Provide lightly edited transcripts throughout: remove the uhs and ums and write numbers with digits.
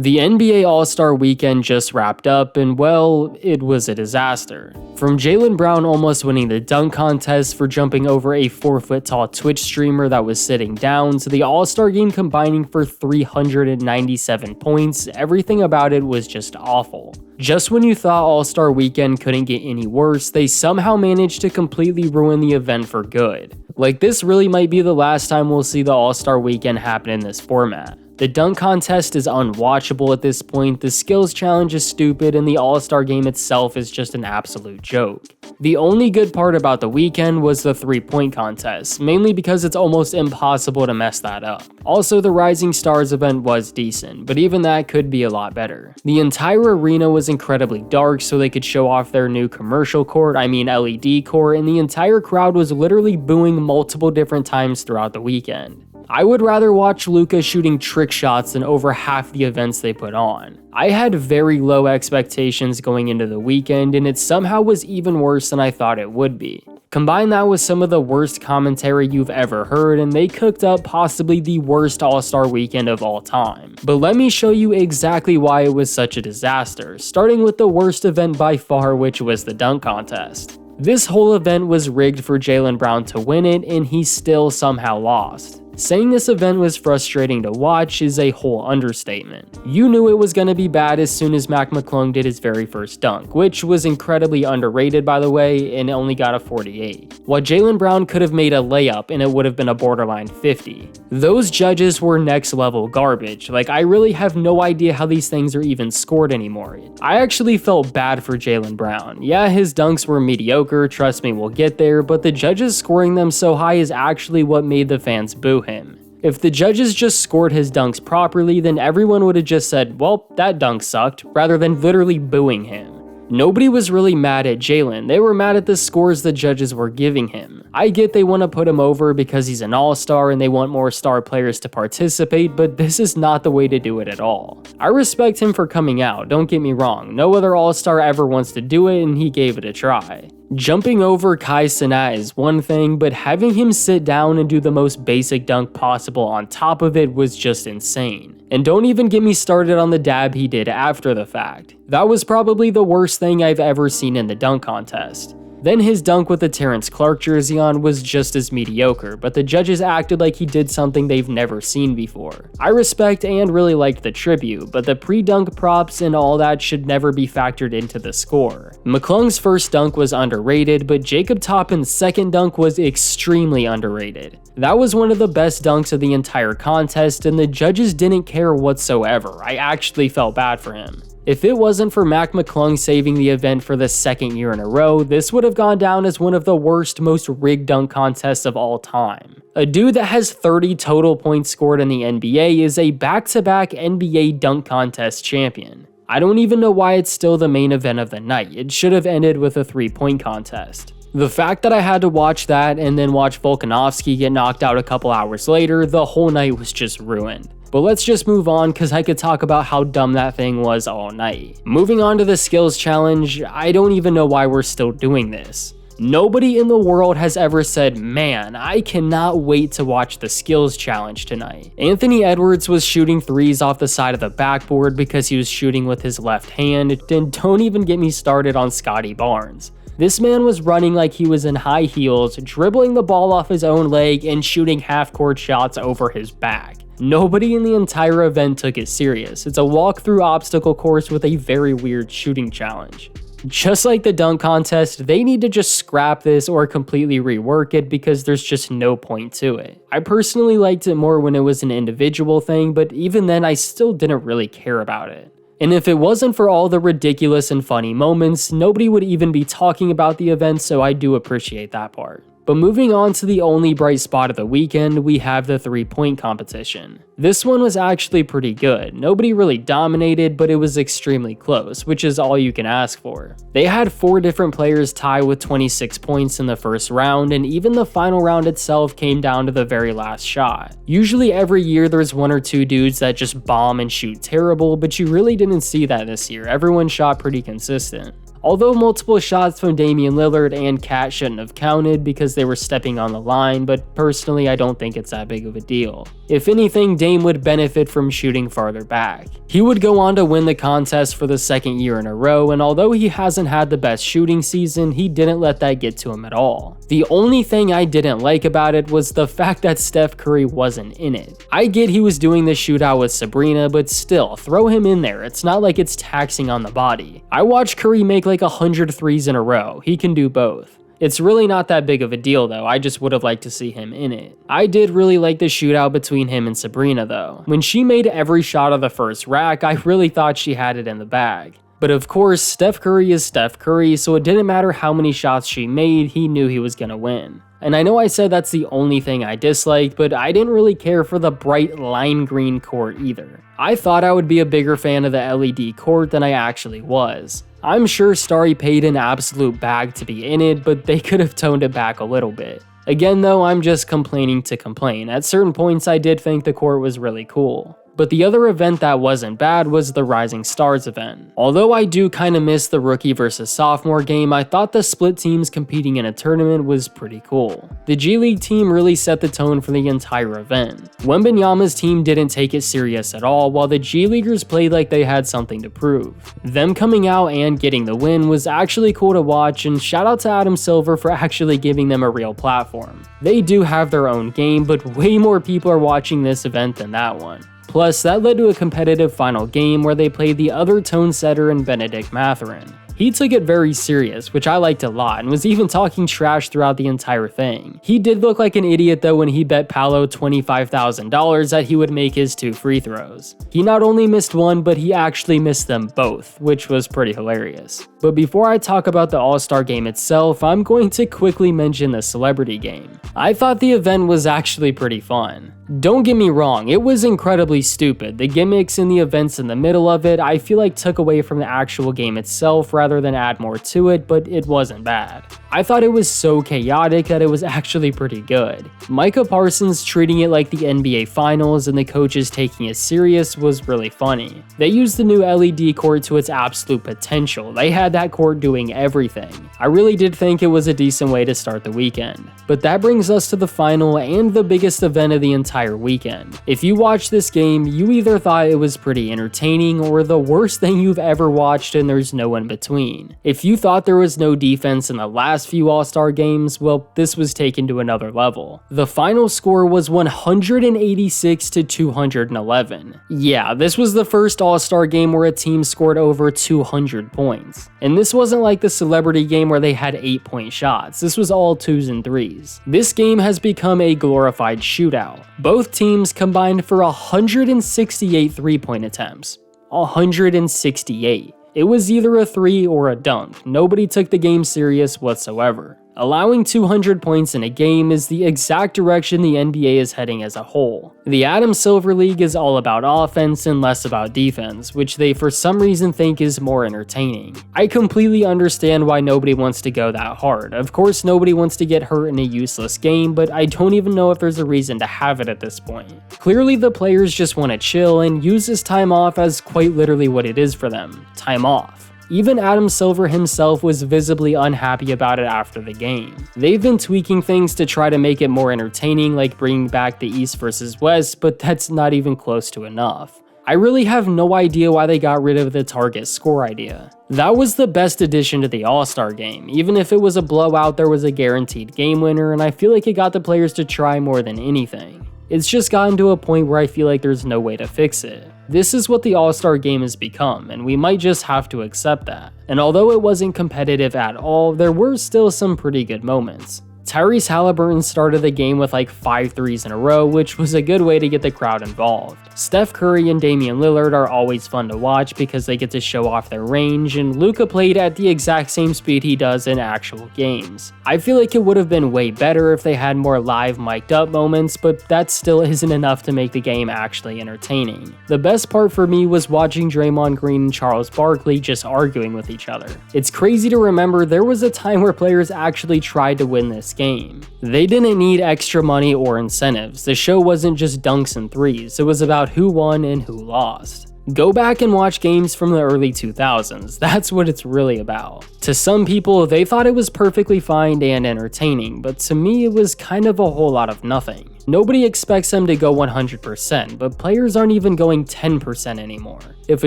The NBA All-Star Weekend just wrapped up and well, it was a disaster. From Jaylen Brown almost winning the dunk contest for jumping over a 4-foot-tall Twitch streamer that was sitting down to the All-Star game combining for 397 points, everything about it was just awful. Just when you thought All-Star Weekend couldn't get any worse, they somehow managed to completely ruin the event for good. Like, this really might be the last time we'll see the All-Star Weekend happen in this format. The dunk contest is unwatchable at this point, the skills challenge is stupid, and the All-Star game itself is just an absolute joke. The only good part about the weekend was the 3-point contest, mainly because it's almost impossible to mess that up. Also, the Rising Stars event was decent, but even that could be a lot better. The entire arena was incredibly dark so they could show off their new commercial court, LED court, and the entire crowd was literally booing multiple different times throughout the weekend. I would rather watch Luka shooting trick shots than over half the events they put on. I had very low expectations going into the weekend, and it somehow was even worse than I thought it would be. Combine that with some of the worst commentary you've ever heard, and they cooked up possibly the worst All-Star Weekend of all time. But let me show you exactly why it was such a disaster, starting with the worst event by far, which was the dunk contest. This whole event was rigged for Jaylen Brown to win it, and he still somehow lost. Saying this event was frustrating to watch is a whole understatement. You knew it was going to be bad as soon as Mac McClung did his very first dunk, which was incredibly underrated by the way, and only got a 48. While Jaylen Brown could have made a layup and it would have been a borderline 50. Those judges were next level garbage, like I really have no idea how these things are even scored anymore. I actually felt bad for Jaylen Brown. Yeah, his dunks were mediocre, trust me we'll get there, but the judges scoring them so high is actually what made the fans boo him. If the judges just scored his dunks properly, then everyone would have just said, well, that dunk sucked, rather than literally booing him. Nobody was really mad at Jaylen, they were mad at the scores the judges were giving him. I get they want to put him over because he's an all-star and they want more star players to participate, but this is not the way to do it at all. I respect him for coming out, don't get me wrong, no other all-star ever wants to do it and he gave it a try. Jumping over Kai Cenat is one thing, but having him sit down and do the most basic dunk possible on top of it was just insane. And don't even get me started on the dab he did after the fact. That was probably the worst thing I've ever seen in the dunk contest. Then his dunk with the Terrence Clarke jersey on was just as mediocre, but the judges acted like he did something they've never seen before. I respect and really liked the tribute, but the pre-dunk props and all that should never be factored into the score. McClung's first dunk was underrated, but Jacob Toppin's second dunk was extremely underrated. That was one of the best dunks of the entire contest, and the judges didn't care whatsoever. I actually felt bad for him. If it wasn't for Mac McClung saving the event for the second year in a row, this would have gone down as one of the worst, most rigged dunk contests of all time. A dude that has 30 total points scored in the NBA is a back-to-back NBA dunk contest champion. I don't even know why it's still the main event of the night. It should have ended with a 3-point contest. The fact that I had to watch that and then watch Volkanovski get knocked out a couple hours later, the whole night was just ruined. But let's just move on because I could talk about how dumb that thing was all night. Moving on to the skills challenge, I don't even know why we're still doing this. Nobody in the world has ever said, man, I cannot wait to watch the skills challenge tonight. Anthony Edwards was shooting threes off the side of the backboard because he was shooting with his left hand, and don't even get me started on Scottie Barnes. This man was running like he was in high heels, dribbling the ball off his own leg and shooting half-court shots over his back. Nobody in the entire event took it serious. It's a walk-through obstacle course with a very weird shooting challenge. Just like the dunk contest, they need to just scrap this or completely rework it because there's just no point to it. I personally liked it more when it was an individual thing, but even then I still didn't really care about it. And if it wasn't for all the ridiculous and funny moments, nobody would even be talking about the event, so I do appreciate that part. But moving on to the only bright spot of the weekend, we have the 3-point competition. This one was actually pretty good. Nobody really dominated, but it was extremely close, which is all you can ask for. They had 4 different players tie with 26 points in the first round, and even the final round itself came down to the very last shot. Usually every year there's 1 or 2 dudes that just bomb and shoot terrible, but you really didn't see that this year. Everyone shot pretty consistent. Although multiple shots from Damian Lillard and Cat shouldn't have counted because they were stepping on the line, but personally I don't think it's that big of a deal. If anything, Dame would benefit from shooting farther back. He would go on to win the contest for the second year in a row, and although he hasn't had the best shooting season, he didn't let that get to him at all. The only thing I didn't like about it was the fact that Steph Curry wasn't in it. I get he was doing the shootout with Sabrina, but still, throw him in there. It's not like it's taxing on the body. I watched Curry make like 100 threes in a row. He can do both. It's really not that big of a deal though, I just would have liked to see him in it. I did really like the shootout between him and Sabrina though. When she made every shot of the first rack, I really thought she had it in the bag. But of course, Steph Curry is Steph Curry, so it didn't matter how many shots she made, he knew he was gonna win. And I know I said that's the only thing I disliked, but I didn't really care for the bright lime green court either. I thought I would be a bigger fan of the LED court than I actually was. I'm sure Starry paid an absolute bag to be in it, but they could have toned it back a little bit. Again though, I'm just complaining to complain. At certain points I did think the court was really cool. But the other event that wasn't bad was the Rising Stars event. Although I do kinda miss the rookie versus sophomore game, I thought the split teams competing in a tournament was pretty cool. The G League team really set the tone for the entire event. Wembanyama's team didn't take it serious at all, while the G Leaguers played like they had something to prove. Them coming out and getting the win was actually cool to watch, and shout out to Adam Silver for actually giving them a real platform. They do have their own game, but way more people are watching this event than that one. Plus, that led to a competitive final game where they played the other tone setter in Benedict Mathurin. He took it very serious, which I liked a lot, and was even talking trash throughout the entire thing. He did look like an idiot though when he bet Paolo $25,000 that he would make his 2 free throws. He not only missed one, but he actually missed them both, which was pretty hilarious. But before I talk about the All-Star game itself, I'm going to quickly mention the celebrity game. I thought the event was actually pretty fun. Don't get me wrong, it was incredibly stupid. The gimmicks and the events in the middle of it I feel like took away from the actual game itself rather than add more to it, but it wasn't bad. I thought it was so chaotic that it was actually pretty good. Micah Parsons treating it like the NBA Finals and the coaches taking it serious was really funny. They used the new LED court to its absolute potential. They had that court doing everything. I really did think it was a decent way to start the weekend. But that brings us to the final and the biggest event of the entire weekend. If you watched this game, you either thought it was pretty entertaining or the worst thing you've ever watched and there's no in between. If you thought there was no defense in the last few All-Star games, well, this was taken to another level. The final score was 186 to 211. Yeah, this was the first All-Star game where a team scored over 200 points. And this wasn't like the celebrity game where they had 8-point shots. This was all 2s and 3s. This game has become a glorified shootout. Both teams combined for 168 3-point attempts. 168. It was either a 3 or a dunk. Nobody took the game serious whatsoever. Allowing 200 points in a game is the exact direction the NBA is heading as a whole. The Adam Silver League is all about offense and less about defense, which they for some reason think is more entertaining. I completely understand why nobody wants to go that hard. Of course, nobody wants to get hurt in a useless game, but I don't even know if there's a reason to have it at this point. Clearly, the players just want to chill and use this time off as quite literally what it is for them: time off. Even Adam Silver himself was visibly unhappy about it after the game. They've been tweaking things to try to make it more entertaining, like bringing back the East versus West, but that's not even close to enough. I really have no idea why they got rid of the target score idea. That was the best addition to the All-Star game. Even if it was a blowout, there was a guaranteed game winner, and I feel like it got the players to try more than anything. It's just gotten to a point where I feel like there's no way to fix it. This is what the All-Star game has become, and we might just have to accept that. And although it wasn't competitive at all, there were still some pretty good moments. Tyrese Halliburton started the game with like 5 threes in a row, which was a good way to get the crowd involved. Steph Curry and Damian Lillard are always fun to watch because they get to show off their range, and Luka played at the exact same speed he does in actual games. I feel like it would have been way better if they had more live mic'd up moments, but that still isn't enough to make the game actually entertaining. The best part for me was watching Draymond Green and Charles Barkley just arguing with each other. It's crazy to remember there was a time where players actually tried to win this game. They didn't need extra money or incentives. The show wasn't just dunks and threes, it was about who won and who lost. Go back and watch games from the early 2000s, that's what it's really about. To some people, they thought it was perfectly fine and entertaining, but to me it was kind of a whole lot of nothing. Nobody expects them to go 100%, but players aren't even going 10% anymore. If a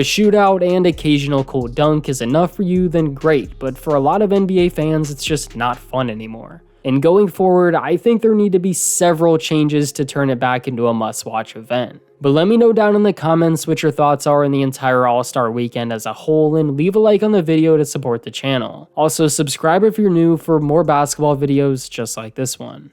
shootout and occasional cool dunk is enough for you, then great, but for a lot of NBA fans, it's just not fun anymore. And going forward, I think there need to be several changes to turn it back into a must-watch event. But let me know down in the comments what your thoughts are in the entire All-Star Weekend as a whole, and leave a like on the video to support the channel. Also, subscribe if you're new for more basketball videos just like this one.